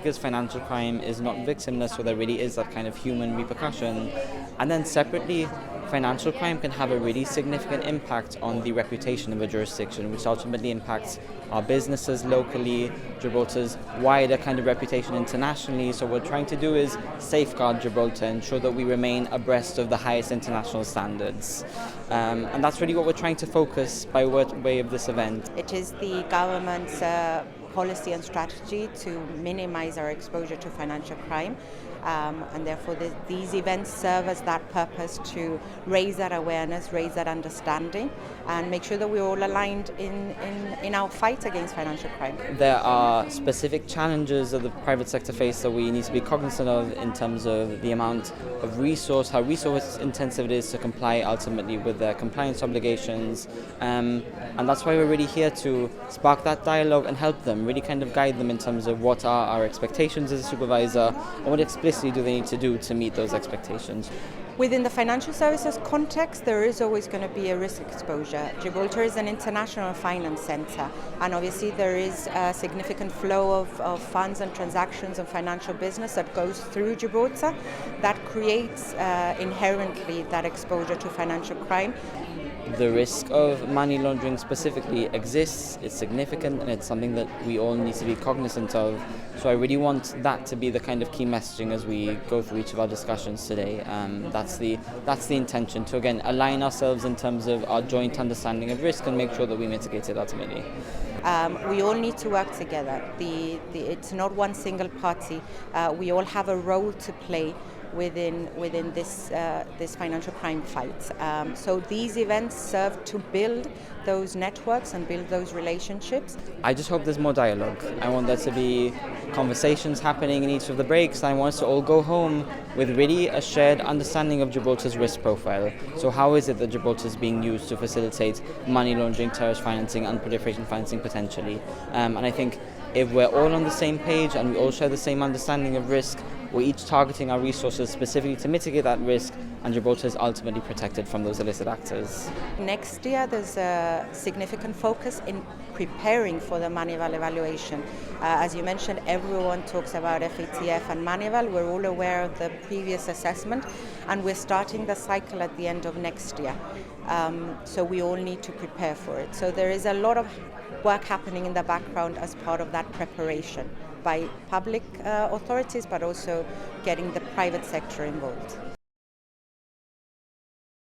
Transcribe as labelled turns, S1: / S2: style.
S1: because financial crime is not victimless, so there really is that kind of human repercussion. And then separately, financial crime can have a really significant impact on the reputation of a jurisdiction, which ultimately impacts our businesses locally, Gibraltar's wider kind of reputation internationally. So what we're trying to do is safeguard Gibraltar, ensure that we remain abreast of the highest international standards. And that's really what we're trying to focus by way of this event.
S2: It is the government's policy and strategy to minimize our exposure to financial crime. And therefore these events serve as that purpose to raise that awareness, raise that understanding, and make sure that we're all aligned in our fight against financial crime.
S1: There are specific challenges that the private sector face that we need to be cognizant of in terms of the amount of how resource intensive it is to comply ultimately with their compliance obligations. And that's why we're really here to spark that dialogue and help them, really kind of guide them in terms of what are our expectations as a supervisor and what explicitly do they need to do to meet those expectations.
S2: Within the financial services context, there is always going to be a risk exposure. Gibraltar is an international finance centre, and obviously there is a significant flow of funds and transactions and financial business that goes through Gibraltar that creates inherently that exposure to financial crime.
S1: The risk of money laundering specifically exists, it's significant, and it's something that we all need to be cognizant of. So I really want that to be the kind of key messaging as we go through each of our discussions today. That's the intention, to again align ourselves in terms of our joint understanding of risk and make sure that we mitigate it ultimately.
S2: We all need to work together. It's not one single party. We all have a role to play within this financial crime fight. So these events serve to build those networks and build those relationships.
S1: I just hope there's more dialogue. I want there to be conversations happening in each of the breaks. I want us to all go home with really a shared understanding of Gibraltar's risk profile. So how is it that Gibraltar is being used to facilitate money laundering, terrorist financing, and proliferation financing potentially? And I think if we're all on the same page and we all share the same understanding of risk, we're each targeting our resources specifically to mitigate that risk, and Gibraltar is ultimately protected from those illicit actors.
S2: Next year, there's a significant focus in preparing for the Moneyval evaluation. As you mentioned, everyone talks about FATF and Moneyval. We're all aware of the previous assessment, and we're starting the cycle at the end of next year. So we all need to prepare for it. So there is a lot of work happening in the background as part of that preparation by public authorities, but also getting the private sector involved.